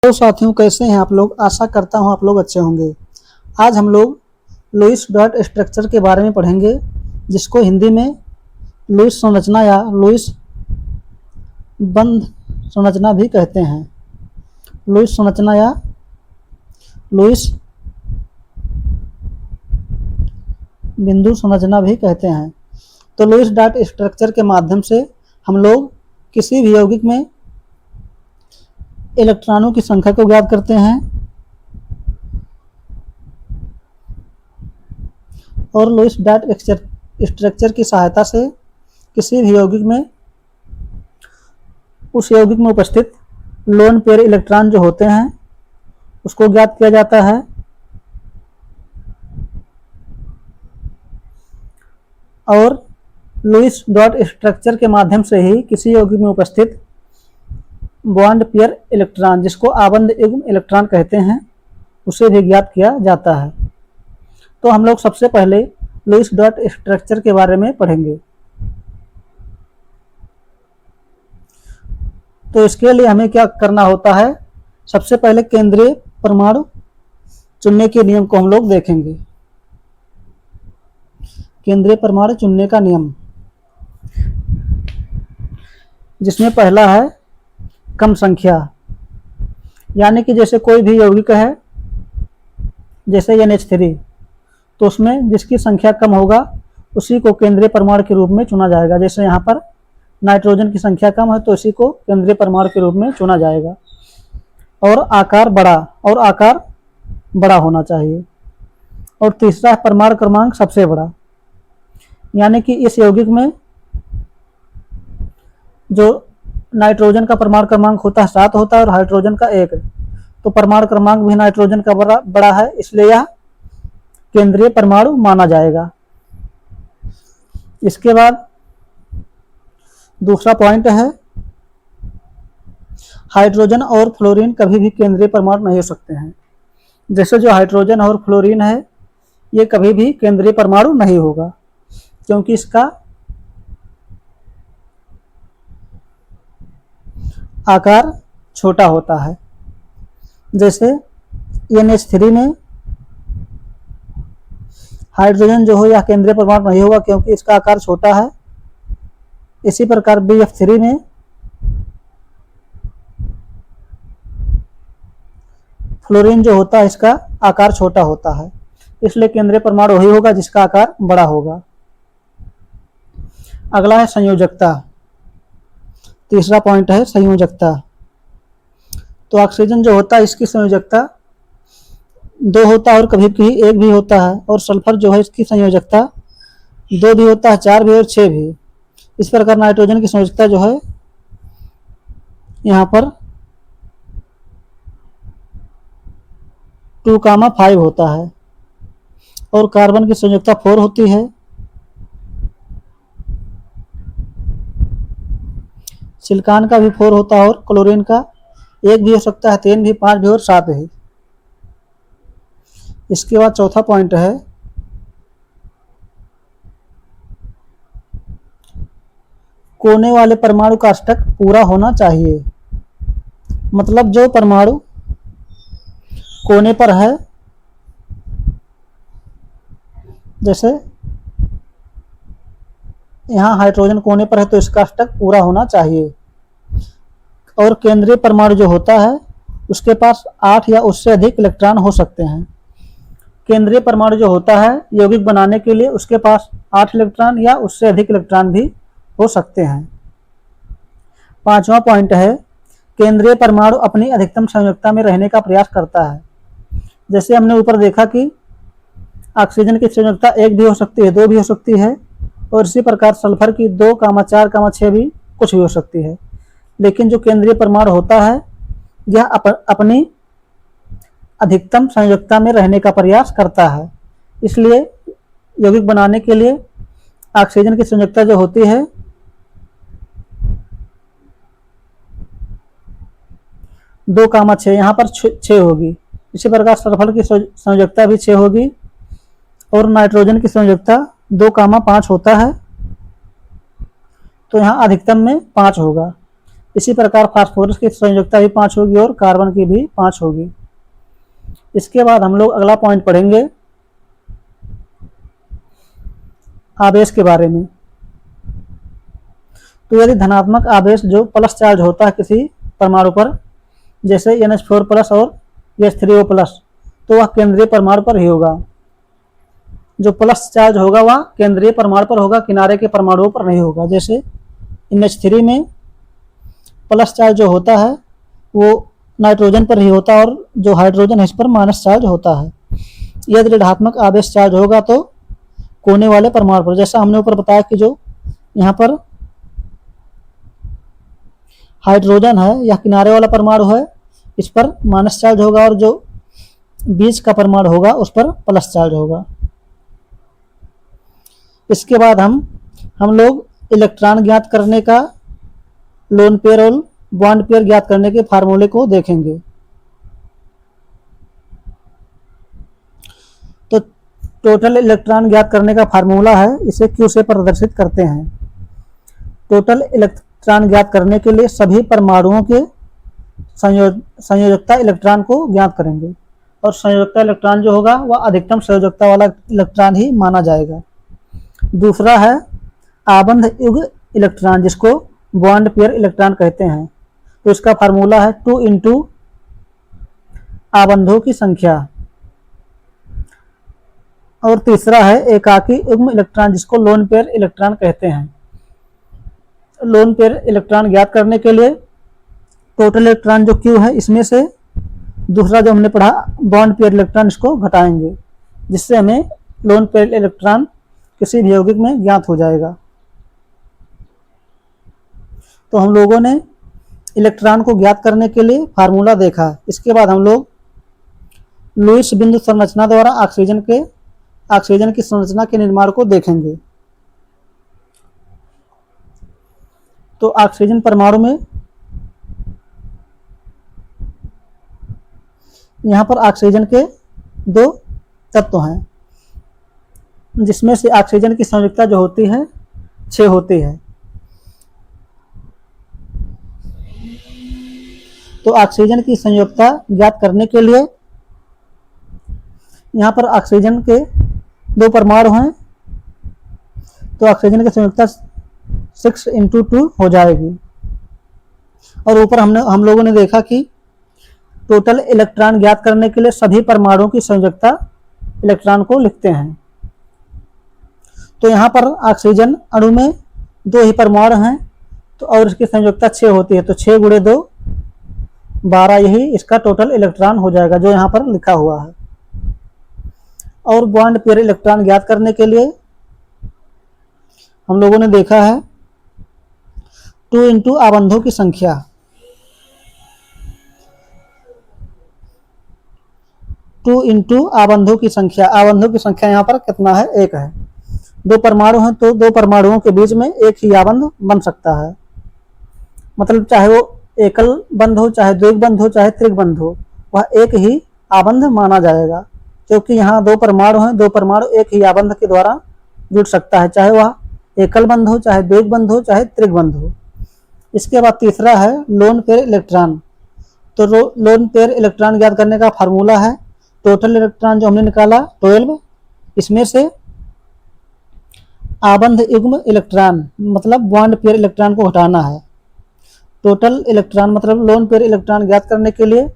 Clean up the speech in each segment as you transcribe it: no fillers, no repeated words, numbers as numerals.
तो साथियों, कैसे हैं आप लोग। आशा करता हूं आप लोग अच्छे होंगे। आज हम लोग लुईस डॉट स्ट्रक्चर के बारे में पढ़ेंगे, जिसको हिंदी में लुईस संरचना या लुईस बंध संरचना भी कहते हैं। लुईस संरचना या लुईस बिंदु संरचना भी कहते हैं। तो लुईस डॉट स्ट्रक्चर के माध्यम से हम लोग किसी भी यौगिक में इलेक्ट्रॉनों की संख्या को ज्ञात करते हैं और लुईस डॉट स्ट्रक्चर की सहायता से किसी भी यौगिक में उस यौगिक में उपस्थित लोन पेयर इलेक्ट्रॉन जो होते हैं उसको ज्ञात किया जाता है। और लुईस डॉट स्ट्रक्चर के माध्यम से ही किसी यौगिक में उपस्थित बॉन्ड पेयर इलेक्ट्रॉन, जिसको आबंध युग्म इलेक्ट्रॉन कहते हैं, उसे भी ज्ञात किया जाता है। तो हम लोग सबसे पहले लुईस डॉट स्ट्रक्चर के बारे में पढ़ेंगे। तो इसके लिए हमें क्या करना होता है, सबसे पहले केंद्रीय परमाणु चुनने के नियम को हम लोग देखेंगे। केंद्रीय परमाणु चुनने का नियम, जिसमें पहला है कम संख्या, यानी कि जैसे कोई भी यौगिक है, जैसे NH3, तो उसमें जिसकी संख्या कम होगा उसी को केंद्रीय परमाणु के रूप में चुना जाएगा। जैसे यहाँ पर नाइट्रोजन की संख्या कम है तो इसी को केंद्रीय परमाणु के रूप में चुना जाएगा। और आकार बड़ा होना चाहिए। और तीसरा है परमाणु क्रमांक सबसे बड़ा, यानी कि इस यौगिक में जो नाइट्रोजन का परमाणु क्रमांक होता है 7 होता है और हाइड्रोजन का 1, तो परमाणु क्रमांक भी नाइट्रोजन का बड़ा है, इसलिए यह केंद्रीय परमाणु माना जाएगा। इसके बाद दूसरा पॉइंट है, हाइड्रोजन और फ्लोरीन कभी भी केंद्रीय परमाणु नहीं हो सकते हैं। जैसे जो हाइड्रोजन और फ्लोरीन है ये कभी भी केंद्रीय परमाणु नहीं होगा, क्योंकि इसका आकार छोटा होता है। जैसे NH3 में हाइड्रोजन जो हो यह केंद्रीय परमाणु नहीं होगा, क्योंकि इसका आकार छोटा है। इसी प्रकार BF3 में फ्लोरीन जो होता है इसका आकार छोटा होता है, इसलिए केंद्रीय परमाणु वही होगा जिसका आकार बड़ा होगा। अगला है संयोजकता। तीसरा पॉइंट है संयोजकता। तो ऑक्सीजन जो होता है इसकी संयोजकता 2 होता है और कभी कभी 1 भी होता है। और सल्फर जो है इसकी संयोजकता 2 भी होता है, 4 भी और 6 भी। इस प्रकार नाइट्रोजन की संयोजकता जो है यहाँ पर 2,5 होता है। और कार्बन की संयोजकता 4 होती है। सिलिकॉन का भी 4 होता है और क्लोरीन का 1 भी हो सकता है, 3 भी, 5 भी और 7 भी। इसके बाद चौथा पॉइंट है कोने वाले परमाणु का अष्टक पूरा होना चाहिए। मतलब जो परमाणु कोने पर है, जैसे यहाँ हाइड्रोजन कोने पर है तो इसका अष्टक पूरा होना चाहिए। और केंद्रीय परमाणु जो होता है उसके पास 8 या उससे अधिक इलेक्ट्रॉन हो सकते हैं। केंद्रीय परमाणु जो होता है यौगिक बनाने के लिए उसके पास 8 इलेक्ट्रॉन या उससे अधिक इलेक्ट्रॉन भी हो सकते हैं। पांचवा पॉइंट है केंद्रीय परमाणु अपनी अधिकतम संयोजकता में रहने का प्रयास करता है। जैसे हमने ऊपर देखा कि ऑक्सीजन की संयोजकता 1 भी हो सकती है, 2 भी हो सकती है, और इसी प्रकार सल्फर की 2, 4, 6 भी कुछ भी हो सकती है। लेकिन जो केंद्रीय परमाणु होता है यह अपनी अधिकतम संयोजकता में रहने का प्रयास करता है। इसलिए यौगिक बनाने के लिए ऑक्सीजन की संयोजकता जो होती है 2, 6, यहाँ पर 6 होगी। इसी प्रकार सल्फर की संयोजकता भी 6 होगी और नाइट्रोजन की संयोजकता 2, 5 होता है, तो यहाँ अधिकतम में 5 होगा। इसी प्रकार फास्फोरस की संयोजकता भी 5 होगी और कार्बन की भी 5 होगी। इसके बाद हम लोग अगला पॉइंट पढ़ेंगे आवेश के बारे में। तो यदि धनात्मक आवेश जो प्लस चार्ज होता है किसी परमाणु पर, जैसे NH4 प्लस और H3O प्लस, तो वह केंद्रीय परमाणु पर ही होगा। जो प्लस चार्ज होगा वह केंद्रीय परमाणु पर होगा, किनारे के परमाणुओं पर नहीं होगा। जैसे NH3 में प्लस चार्ज जो होता है वो नाइट्रोजन पर ही होता है और जो हाइड्रोजन है इस पर माइनस चार्ज होता है। यदि ऋणात्मक आवेश चार्ज होगा तो कोने वाले परमाणु पर, जैसा हमने ऊपर बताया कि जो यहाँ पर हाइड्रोजन है या किनारे वाला परमाणु है इस पर माइनस चार्ज होगा और जो बीच का परमाणु होगा उस पर प्लस चार्ज होगा। इसके बाद हम लोग इलेक्ट्रॉन ज्ञात करने का, लोन पेयर और बॉन्ड पेयर ज्ञात करने के फार्मूले को देखेंगे। तो टोटल इलेक्ट्रॉन ज्ञात करने का फार्मूला है, इसे Q से प्रदर्शित करते हैं। टोटल इलेक्ट्रॉन ज्ञात करने के लिए सभी परमाणुओं के संयोजकता इलेक्ट्रॉन को ज्ञात करेंगे और संयोजकता इलेक्ट्रॉन जो होगा वह अधिकतम संयोजकता वाला इलेक्ट्रॉन ही माना जाएगा। दूसरा है आबंध युग्म इलेक्ट्रॉन, जिसको बॉन्ड पेयर इलेक्ट्रॉन कहते हैं। तो इसका फार्मूला है 2 इंटू आबंधों की संख्या। और तीसरा है एकाकी युग्म इलेक्ट्रॉन, जिसको लोन पेयर इलेक्ट्रॉन कहते हैं। लोन पेयर इलेक्ट्रॉन ज्ञात करने के लिए टोटल इलेक्ट्रॉन जो Q है इसमें से दूसरा जो हमने पढ़ा बॉन्ड पेयर इलेक्ट्रॉन, इसको घटाएंगे, जिससे हमें लोन पेयर इलेक्ट्रॉन किसी भी यौगिक में ज्ञात हो जाएगा। तो हम लोगों ने इलेक्ट्रॉन को ज्ञात करने के लिए फार्मूला देखा। इसके बाद हम लोग लुईस बिंदु संरचना द्वारा ऑक्सीजन की संरचना के निर्माण को देखेंगे। तो ऑक्सीजन परमाणु में यहाँ पर ऑक्सीजन के 2 तत्व हैं, जिसमें से ऑक्सीजन की संयोजकता जो होती है 6 होती है। तो ऑक्सीजन की संयोजकता ज्ञात करने के लिए यहाँ पर ऑक्सीजन के 2 परमाणु हैं, तो ऑक्सीजन की संयोजकता 6 इंटू 2 हो जाएगी। और ऊपर हम लोगों ने देखा कि टोटल इलेक्ट्रॉन ज्ञात करने के लिए सभी परमाणुओं की संयोजकता इलेक्ट्रॉन को लिखते हैं। तो यहाँ पर ऑक्सीजन अणु में 2 ही परमाणु हैं, तो और इसकी संयोजकता 6 होती है, तो 6 गुणे 2 12, यही इसका टोटल इलेक्ट्रॉन हो जाएगा जो यहाँ पर लिखा हुआ है। और बॉन्ड पेयर इलेक्ट्रॉन ज्ञात करने के लिए हम लोगों ने देखा है 2 इंटू आबंधों की संख्या। 2 इंटू आबंधों की संख्या। आबंधों की संख्या यहाँ पर कितना है? 1 है। 2 परमाणु हैं तो 2 परमाणुओं के बीच में एक ही आबंध बन सकता है, मतलब चाहे वो एकल बंध हो, चाहे द्विग बंध हो, चाहे त्रिग बंध हो, वह एक ही आबंध माना जाएगा, क्योंकि यहाँ 2 परमाणु हैं, 2 परमाणु एक ही आबंध के द्वारा जुड़ सकता है, चाहे वह एकल बंध हो, चाहे द्विग बंध हो, चाहे त्रिग बंध हो। इसके बाद तीसरा है लोन पेयर इलेक्ट्रॉन। तो लोन पेयर इलेक्ट्रॉन ज्ञात करने का फार्मूला है टोटल इलेक्ट्रॉन जो हमने निकाला 12, इसमें से आबंध युग्म इलेक्ट्रॉन मतलब बॉन्ड पेयर इलेक्ट्रॉन को हटाना है। टोटल इलेक्ट्रॉन मतलब लोन पेयर इलेक्ट्रॉन ज्ञात करने के लिए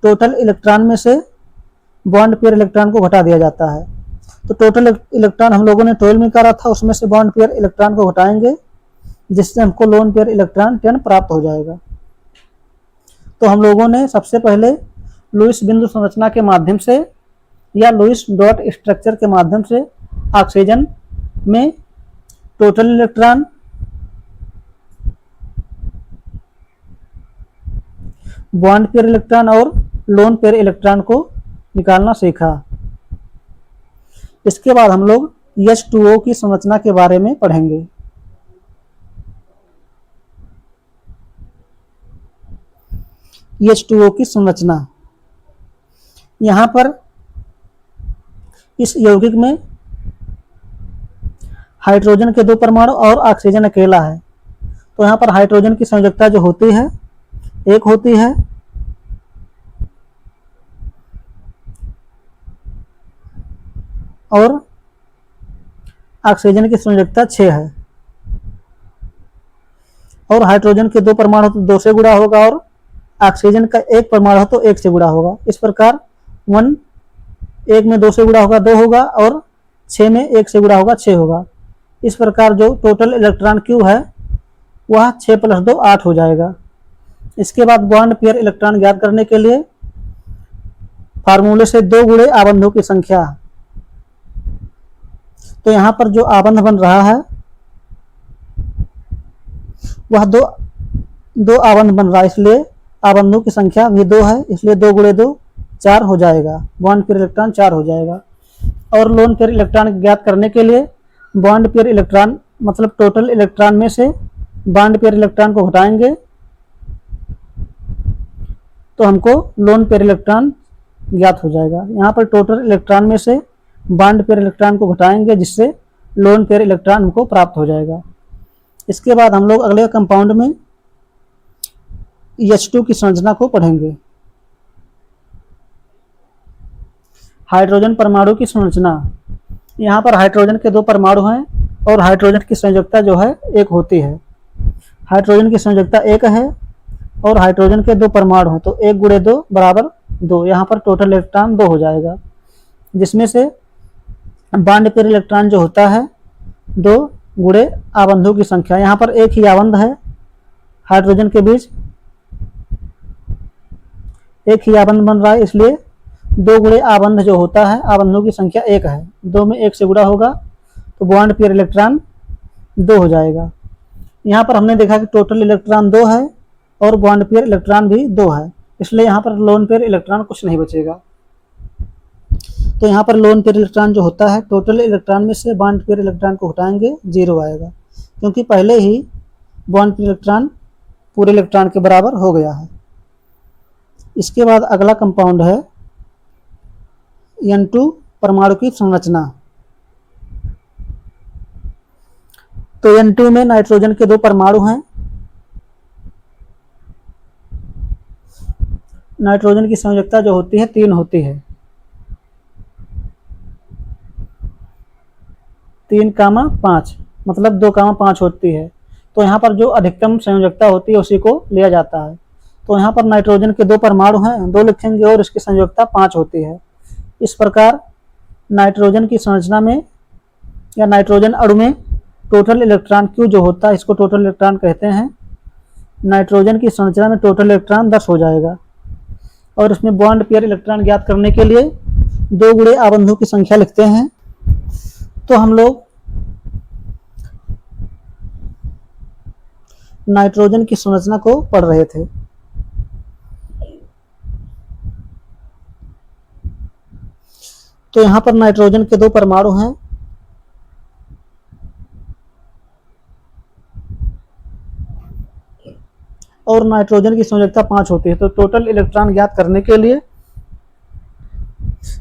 टोटल इलेक्ट्रॉन में से बॉन्ड पेयर इलेक्ट्रॉन को घटा दिया जाता है। तो टोटल इलेक्ट्रॉन हम लोगों ने 12 निकाला था, उसमें से बॉन्ड पेयर इलेक्ट्रॉन को घटाएंगे, जिससे हमको लोन पेयर इलेक्ट्रॉन 10 प्राप्त हो जाएगा। तो हम लोगों ने सबसे पहले लुईस बिंदु संरचना के माध्यम से या लुईस डॉट स्ट्रक्चर के माध्यम से ऑक्सीजन में total electron, bond pair electron और लोन पेयर इलेक्ट्रॉन को निकालना सीखा। इसके बाद हम लोग H2O की संरचना के बारे में पढ़ेंगे। H2O की संरचना, यहाँ पर इस यौगिक में हाइड्रोजन के 2 परमाणु और ऑक्सीजन अकेला है। तो यहाँ पर हाइड्रोजन की संयोजकता जो होती है एक होती है, और ऑक्सीजन की संयोजकता 6 है। और हाइड्रोजन के 2 परमाणु तो 2 से गुणा होगा और ऑक्सीजन का 1 परमाणु तो 1 से गुणा होगा। इस प्रकार 1 में 2 से गुणा होगा 2 होगा और 6 में 1 से गुणा होगा 6 होगा। इस प्रकार जो टोटल इलेक्ट्रॉन क्यू है वह 6 + 2 8 हो जाएगा। इसके बाद बॉन्ड पेयर इलेक्ट्रॉन ज्ञात करने के लिए फार्मूले से 2 गुणे आबंधों की संख्या। तो यहाँ पर जो आबंध बन रहा है वह दो आबंध बन रहा है, इसलिए आबंधों की संख्या भी 2 है, इसलिए 2 × 2 4 हो जाएगा। बॉन्ड पेयर इलेक्ट्रॉन 4 हो जाएगा। और लोन पेयर इलेक्ट्रॉन ज्ञात करने के लिए बॉन्ड पेयर इलेक्ट्रॉन मतलब टोटल इलेक्ट्रॉन में से बॉन्ड पेयर इलेक्ट्रॉन को घटाएंगे तो हमको लोन पेयर इलेक्ट्रॉन ज्ञात हो जाएगा। यहाँ पर टोटल इलेक्ट्रॉन में से बॉन्ड पेयर इलेक्ट्रॉन को घटाएंगे जिससे लोन पेयर इलेक्ट्रॉन हमको प्राप्त हो जाएगा। इसके बाद हम लोग अगले कंपाउंड में H2 की संरचना को पढ़ेंगे। हाइड्रोजन परमाणु की संरचना। यहाँ पर हाइड्रोजन के 2 परमाणु हैं और हाइड्रोजन की संयोजकता जो है 1 होती है। हाइड्रोजन की संयोजकता 1 है और हाइड्रोजन के 2 परमाणु हैं, तो 1 × 2 = 2। यहाँ पर टोटल इलेक्ट्रॉन 2 हो जाएगा, जिसमें से बॉन्ड पेयर इलेक्ट्रॉन जो होता है 2 × आबंधों की संख्या। यहाँ पर एक ही आबंध है हाइड्रोजन के बीच, एक ही आबंध बन रहा है, इसलिए 2 × आबंध जो होता है आबंधों की संख्या 1 है। 2 में 1 से गुणा होगा तो बॉन्ड पेयर इलेक्ट्रॉन 2 हो जाएगा। यहाँ पर हमने देखा कि टोटल इलेक्ट्रॉन 2 है और बॉन्ड पेयर इलेक्ट्रॉन भी 2 है, इसलिए यहाँ पर लोन पेयर इलेक्ट्रॉन कुछ नहीं बचेगा। तो यहाँ पर लोन पेयर इलेक्ट्रॉन जो होता है टोटल इलेक्ट्रॉन में से बॉन्ड पेयर इलेक्ट्रॉन को हटाएंगे 0 आएगा, क्योंकि पहले ही बॉन्ड पेयर इलेक्ट्रॉन पूरे इलेक्ट्रॉन के बराबर हो गया है। इसके बाद अगला कंपाउंड है N2 परमाणु की संरचना। तो N2 में नाइट्रोजन के 2 परमाणु हैं। नाइट्रोजन की संयोजकता जो होती है 3 होती है, 3, 5 मतलब 2, 5 होती है। तो यहाँ पर जो अधिकतम संयोजकता होती है उसी को लिया जाता है। तो यहाँ पर नाइट्रोजन के 2 परमाणु हैं, 2 लिखेंगे और इसकी संयोजकता 5 होती है। इस प्रकार नाइट्रोजन की संरचना में या नाइट्रोजन अणु में टोटल इलेक्ट्रॉन क्यू जो होता है इसको टोटल इलेक्ट्रॉन कहते हैं। नाइट्रोजन की संरचना में टोटल इलेक्ट्रॉन 10 हो जाएगा। और इसमें बॉन्ड पेयर इलेक्ट्रॉन ज्ञात करने के लिए 2 × आबंधों की संख्या लिखते हैं। तो हम लोग नाइट्रोजन की संरचना को पढ़ रहे थे। तो यहाँ पर नाइट्रोजन के 2 परमाणु हैं और नाइट्रोजन की संयोजकता 5 होती है। तो टोटल इलेक्ट्रॉन ज्ञात करने के लिए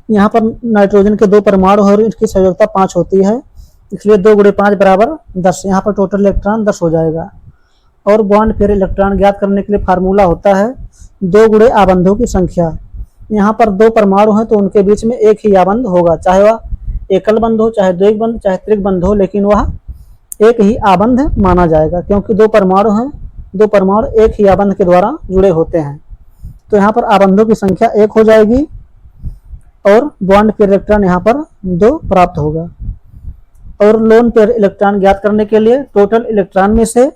यहाँ पर नाइट्रोजन के 2 परमाणु और इसकी संयोजकता 5 होती है, इसलिए 2 × 5 = 10। यहाँ पर टोटल इलेक्ट्रॉन 10 हो जाएगा। और बॉन्ड पेयर इलेक्ट्रॉन ज्ञात करने के लिए फार्मूला होता है 2 × आबंधों की संख्या। यहाँ पर 2 परमाणु हैं तो उनके बीच में एक ही आबंध होगा, चाहे वह एकल बंध हो, चाहे द्विग बंध, चाहे त्रिक बंध हो, लेकिन वह एक ही आबंध माना जाएगा, क्योंकि 2 परमाणु हैं, 2 परमाणु एक ही आबंध के द्वारा जुड़े होते हैं। तो यहाँ पर आबंधों की संख्या 1 हो जाएगी और बॉन्ड पेयर इलेक्ट्रॉन यहाँ पर 2 प्राप्त होगा। और लोन पेयर इलेक्ट्रॉन ज्ञात करने के लिए टोटल इलेक्ट्रॉन में से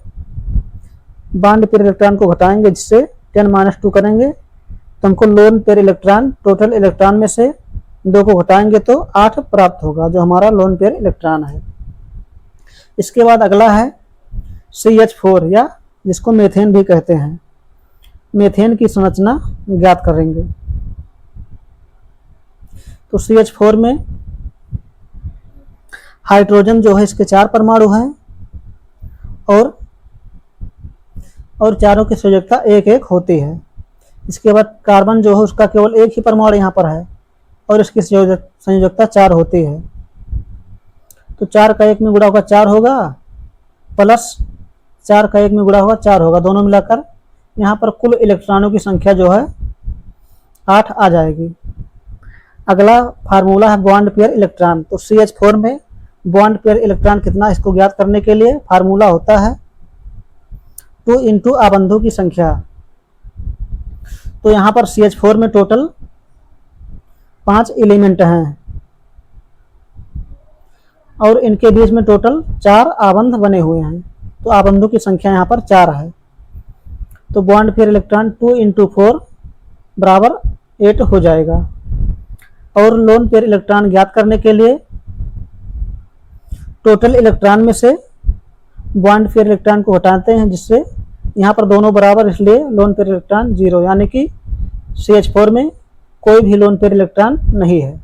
बॉन्ड पेयर इलेक्ट्रॉन को घटाएंगे, जिससे 10 - 2 करेंगे तो हमको lone pair electron total electron में से 2 को घटाएंगे तो 8 प्राप्त होगा, जो हमारा लोन पेयर इलेक्ट्रॉन है। इसके बाद अगला है CH4 या जिसको मीथेन भी कहते हैं। मीथेन की संरचना ज्ञात करेंगे। तो CH4 में हाइड्रोजन जो है इसके 4 परमाणु हैं और चारों की संयोजकता 1-1 होती है। इसके बाद कार्बन जो है उसका केवल 1 ही परमाणु यहाँ पर है और इसकी संयोजकता 4 होती है। तो 4 का 1 में गुणा होगा 4 होगा, प्लस 4 का 1 में गुणा हुआ 4 होगा, दोनों मिलाकर यहाँ पर कुल इलेक्ट्रॉनों की संख्या जो है 8 आ जाएगी। अगला फार्मूला है बॉन्ड पेयर इलेक्ट्रॉन। तो CH4 में बॉन्ड पेयर इलेक्ट्रॉन कितना, इसको ज्ञात करने के लिए फार्मूला होता है 2 इंटू आबंधों की संख्या। तो यहाँ पर CH4 में टोटल 5 एलिमेंट हैं और इनके बीच में टोटल 4 आबंध बने हुए हैं। तो आबंधों की संख्या यहाँ पर 4 है। तो बॉन्ड पेयर इलेक्ट्रॉन 2 इंटू 4 बराबर 8 हो जाएगा। और लोन पेयर इलेक्ट्रॉन ज्ञात करने के लिए टोटल इलेक्ट्रॉन में से बॉन्ड पेयर इलेक्ट्रॉन को हटाते हैं, जिससे यहाँ पर दोनों बराबर, इसलिए लोन पेयर इलेक्ट्रॉन 0, यानी कि CH4 में कोई भी लोन पेयर इलेक्ट्रॉन नहीं है।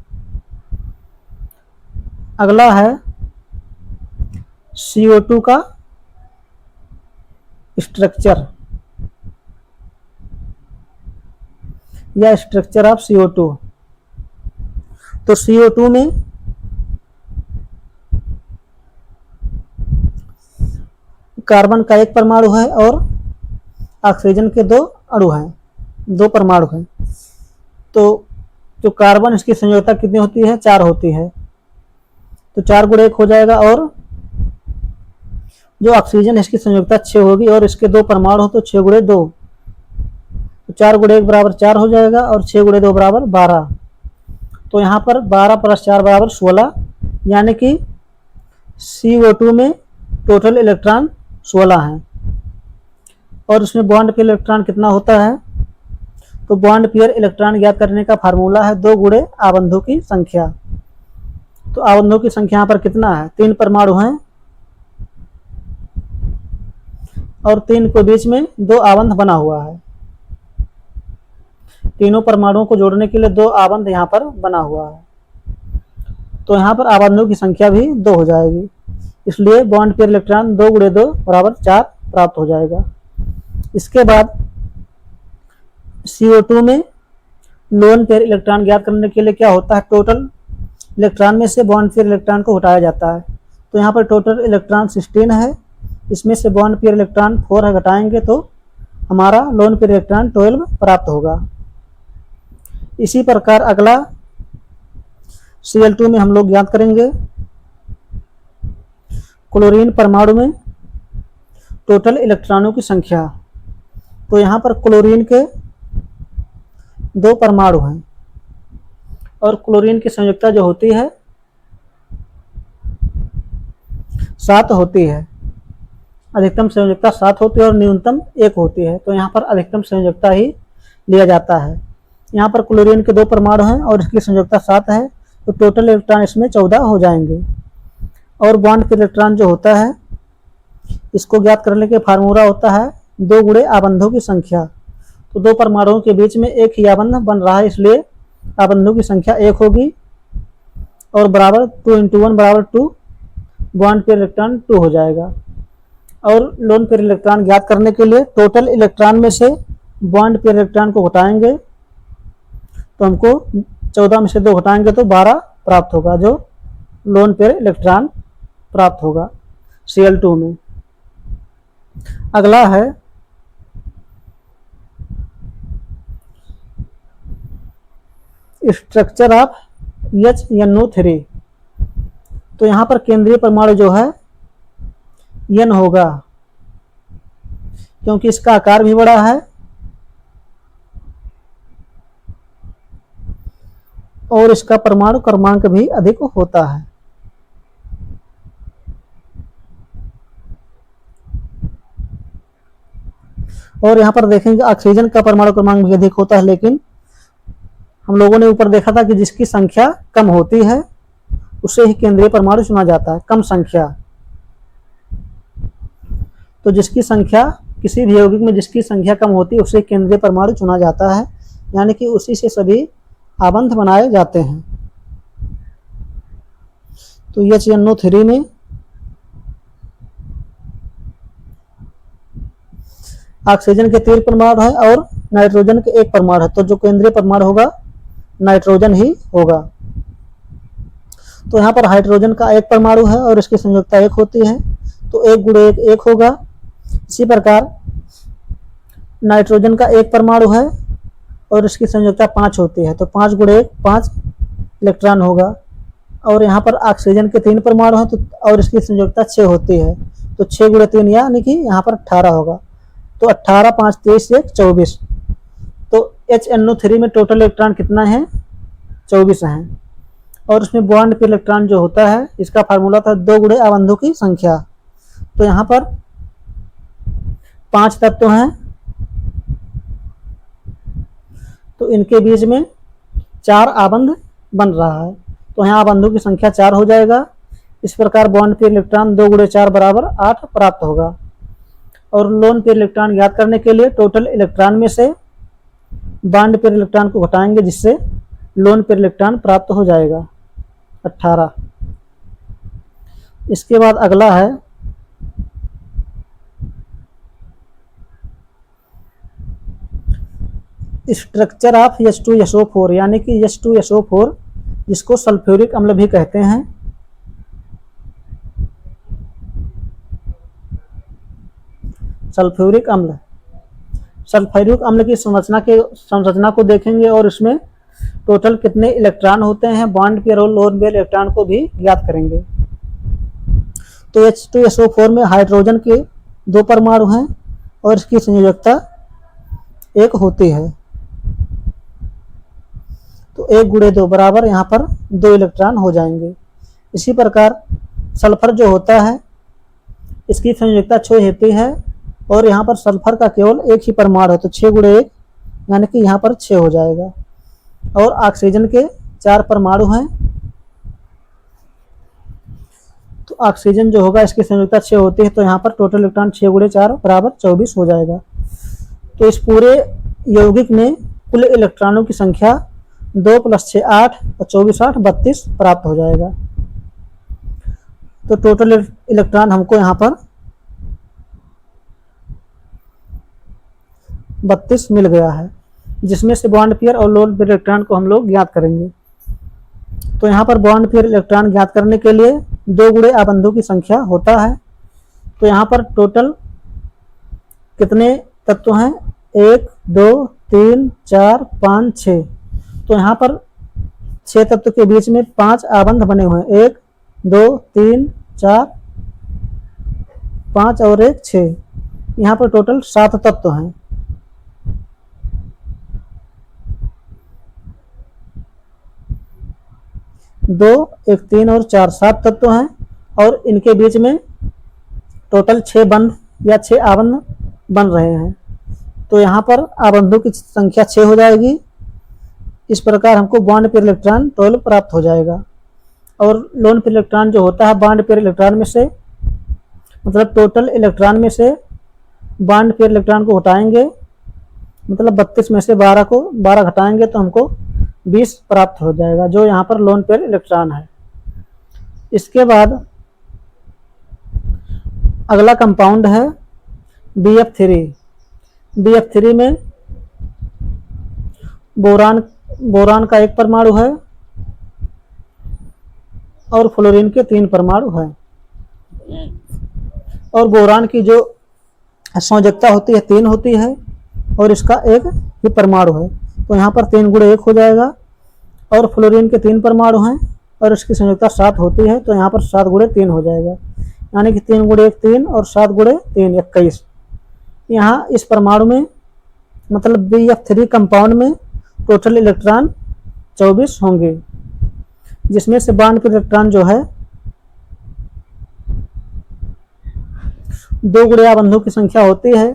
अगला है CO2 का स्ट्रक्चर या स्ट्रक्चर ऑफ CO2। तो CO2 में कार्बन का 1 परमाणु है और ऑक्सीजन के 2 अणु हैं, 2 परमाणु हैं। तो जो कार्बन, इसकी संयोजकता कितनी होती है, 4 होती है। तो 4 गुणे 1 हो जाएगा। और जो ऑक्सीजन है इसकी संयोजकता 6 होगी और इसके 2 परमाणु हो तो 6 गुणे 2। तो 4 गुणे 1 बराबर 4 हो जाएगा और 6 गुणे 2 बराबर 12। तो यहाँ पर 12 प्लस 4 बराबर 16, यानी कि CO2 में टोटल इलेक्ट्रॉन 16 हैं। और उसमें बॉन्ड पेयर इलेक्ट्रॉन कितना होता है, तो बॉन्ड पेयर इलेक्ट्रॉन ज्ञात करने का फार्मूला है 2 गुणे आबंधों की संख्या। तो आबंधों की संख्या यहाँ पर कितना है, 3 परमाणु हैं और 3 के बीच में 2 आबंध बना हुआ है। तीनों परमाणुओं को जोड़ने के लिए 2 आबंध यहाँ पर बना हुआ है। तो यहाँ पर आबंधों की संख्या भी 2 हो जाएगी, इसलिए बॉन्ड पेयर इलेक्ट्रॉन 2 गुणे 2 बराबर 4 प्राप्त हो जाएगा। इसके बाद CO2 में लोन पेयर इलेक्ट्रॉन ज्ञात करने के लिए क्या होता है, टोटल इलेक्ट्रॉन में से बॉन्ड पेयर इलेक्ट्रॉन को हटाया जाता है। तो यहाँ पर टोटल इलेक्ट्रॉन 16 है, इसमें से बॉन्ड पेयर इलेक्ट्रॉन 4 है, घटाएंगे तो हमारा लोन पेयर इलेक्ट्रॉन 12 प्राप्त होगा। इसी प्रकार अगला Cl2 में हम लोग ज्ञात करेंगे क्लोरीन परमाणु में टोटल इलेक्ट्रॉनों की संख्या। तो यहाँ पर क्लोरीन के 2 परमाणु हैं और क्लोरीन की संयोजकता जो होती है 7 होती है। अधिकतम संयोजकता 7 होती है और न्यूनतम 1 होती है। तो यहाँ पर अधिकतम संयोजकता ही लिया जाता है। यहाँ पर क्लोरीन के 2 परमाणु हैं और इसकी संयोजकता 7 है, तो टोटल इलेक्ट्रॉन इसमें 14 हो जाएंगे। और बॉन्ड पेयर इलेक्ट्रॉन जो होता है इसको ज्ञात करने के फार्मूला होता है 2 गुणे आबंधों की संख्या। तो 2 परमाणुओं के बीच में एक ही आबंध बन रहा है, इसलिए आबंधों की संख्या 1 होगी और बराबर 2 इंटू 1 बराबर 2, बॉन्ड पेयर इलेक्ट्रॉन 2 हो जाएगा। और लोन पेयर इलेक्ट्रॉन ज्ञात करने के लिए टोटल इलेक्ट्रॉन में से बॉन्ड पेयर इलेक्ट्रॉन को घटाएंगे तो हमको 14 में से 2 घटाएंगे तो 12 प्राप्त होगा, जो लोन पेयर इलेक्ट्रॉन प्राप्त होगा Cl2 में। अगला है स्ट्रक्चर ऑफ HNO3। तो यहाँ पर केंद्रीय परमाणु जो है N होगा, क्योंकि इसका आकार भी बड़ा है और इसका परमाणु क्रमांक भी अधिक होता है। और यहाँ पर देखेंगे ऑक्सीजन का परमाणु क्रमांक भी अधिक होता है, लेकिन हम लोगों ने ऊपर देखा था कि जिसकी संख्या कम होती है उसे ही केंद्रीय परमाणु चुना जाता है, कम संख्या। तो जिसकी संख्या, किसी भी यौगिक में जिसकी संख्या कम होती है उसे केंद्रीय परमाणु चुना जाता है, यानी कि उसी से सभी आबंध बनाए जाते हैं। तो HNO3 में ऑक्सीजन के 3 परमाणु है और नाइट्रोजन के 1 परमाणु है, तो जो केंद्रीय परमाणु होगा नाइट्रोजन ही होगा। तो यहाँ पर हाइड्रोजन का 1 परमाणु है और इसकी संयोजकता 1 होती है, तो 1 गुणे 1 1 होगा इसी प्रकार नाइट्रोजन का एक परमाणु है और इसकी संयोजकता 5 होती है, तो 5 गुणे 1 5 इलेक्ट्रॉन होगा। और यहाँ पर ऑक्सीजन के 3 परमाणु हैं तो और इसकी संयोजकता 6 होती है, तो 6 गुणे 3 यानी कि यहाँ पर 18 होगा। तो 18 5 23 1 24। तो HNO3 में टोटल इलेक्ट्रॉन कितना है? 24 हैं। और उसमें बॉन्ड पे इलेक्ट्रॉन जो होता है इसका फार्मूला था 2 गुणे आबंधों की संख्या। तो यहाँ पर 5 तत्व हैं, तो इनके बीच में 4 आबंध बन रहा है, तो यहाँ आबंधों की संख्या 4 हो जाएगा। इस प्रकार बॉन्ड पे इलेक्ट्रॉन 2 गुणे 4 बराबर 8 प्राप्त होगा। और लोन पे इलेक्ट्रॉन ज्ञात करने के लिए टोटल इलेक्ट्रॉन में से बॉन्ड पे इलेक्ट्रॉन को घटाएंगे, जिससे लोन पे इलेक्ट्रॉन प्राप्त हो जाएगा 18। इसके बाद अगला है स्ट्रक्चर ऑफ H2SO4 यानी कि H2SO4 जिसको सल्फ्यूरिक अम्ल भी कहते हैं। सल्फ्यूरिक अम्ल, सल्फ्यूरिक अम्ल की संरचना को देखेंगे और इसमें टोटल कितने इलेक्ट्रॉन होते हैं, बॉन्ड पेयर और लोन पेयर इलेक्ट्रॉन को भी ज्ञात करेंगे। तो H2SO4 में हाइड्रोजन के 2 परमाणु हैं और इसकी संयोजकता 1 होती है, तो 1 गुणे 2 बराबर यहाँ पर 2 इलेक्ट्रॉन हो जाएंगे। इसी प्रकार सल्फर जो होता है इसकी संयोजकता 6 होती है और यहाँ पर सल्फर का केवल 1 ही परमाणु है, तो 6 गुणे 1 यानी कि यहाँ पर 6 हो जाएगा। और ऑक्सीजन के 4 परमाणु हैं, तो ऑक्सीजन जो होगा इसकी संयोजकता 6 होती है, तो यहाँ पर टोटल इलेक्ट्रॉन 6 गुणे 4 बराबर 24 हो जाएगा। तो इस पूरे यौगिक में कुल इलेक्ट्रॉनों की संख्या 2 + 6 8 और 24 8 32 प्राप्त हो जाएगा। तो टोटल इलेक्ट्रॉन हमको यहाँ पर 32 मिल गया है, जिसमें से बॉन्ड पेयर और लोन पेयर इलेक्ट्रॉन को हम लोग ज्ञात करेंगे। तो यहाँ पर बॉन्ड पेयर इलेक्ट्रॉन ज्ञात करने के लिए 2 गुणे आबंधों की संख्या होता है। तो यहाँ पर टोटल कितने तत्व हैं? 1 2 3 4 5 6। तो यहाँ पर 6 तत्व के बीच में 5 आबंध बने हुए हैं, 1 2 3 4 5 और 1 6। यहाँ पर टोटल 7 तत्व हैं। दो 1 3 और 4 7 तत्व हैं और इनके बीच में टोटल 6 बंध या 6 आबंध बन रहे हैं। तो यहाँ पर आबंधों की संख्या 6 हो जाएगी। इस प्रकार हमको बॉन्ड पेयर इलेक्ट्रॉन 12 प्राप्त हो जाएगा। और लोन पेयर इलेक्ट्रॉन जो होता है बॉन्ड पेयर इलेक्ट्रॉन में से, मतलब टोटल इलेक्ट्रॉन में से बॉन्ड पेयर इलेक्ट्रॉन को हटाएंगे, मतलब 32 में से 12 घटाएंगे तो हमको 20 प्राप्त हो जाएगा, जो यहाँ पर लोन पेयर इलेक्ट्रॉन है। इसके बाद अगला कंपाउंड है BF3। BF3 में बोरान का 1 परमाणु है और फ्लोरीन के 3 परमाणु हैं। और बोरान की जो संयोजकता होती है 3 होती है और इसका 1 ही परमाणु है, तो यहाँ पर 3 गुणे 1 हो जाएगा। और फ्लोरीन के 3 परमाणु हैं और इसकी संयोजकता 7 होती है, तो यहाँ पर 7 गुणे 3 हो जाएगा, यानी कि 3 गुणे 1 3 और 7 गुणे 3 21। यहाँ इस परमाणु में मतलब BF3 कंपाउंड में टोटल इलेक्ट्रॉन 24 होंगे, जिसमें से बॉन्ड पेयर इलेक्ट्रॉन जो है 2 गुणे आबंधों की संख्या होती है।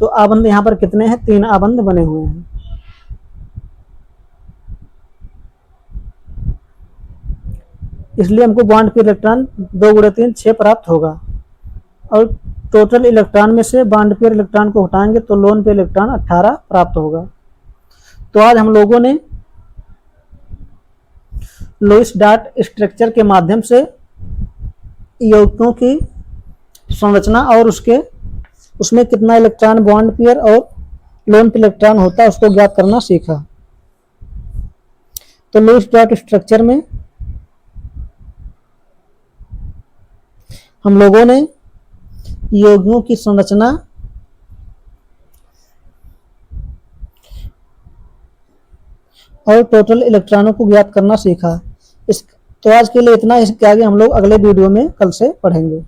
तो आबंध यहाँ पर कितने हैं? 3 आबंध बने हुए हैं। इसलिए हमको बॉन्ड पेयर इलेक्ट्रॉन 2 गुणे 3 6 प्राप्त होगा। और टोटल इलेक्ट्रॉन में से बॉन्ड पेयर इलेक्ट्रॉन को हटाएंगे तो लोन पेयर इलेक्ट्रॉन 18 प्राप्त होगा। तो आज हम लोगों ने लुईस डॉट स्ट्रक्चर के माध्यम से यौगिकों की संरचना और उसमें कितना इलेक्ट्रॉन बॉन्ड पेयर और लोन पेयर इलेक्ट्रॉन होता है उसको ज्ञात करना सीखा। तो लुईस डॉट स्ट्रक्चर में हम लोगों ने यौगिकों की संरचना और टोटल इलेक्ट्रॉनों को ज्ञात करना सीखा। इस तो आज के लिए इतना, इसके आगे हम लोग अगले वीडियो में कल से पढ़ेंगे।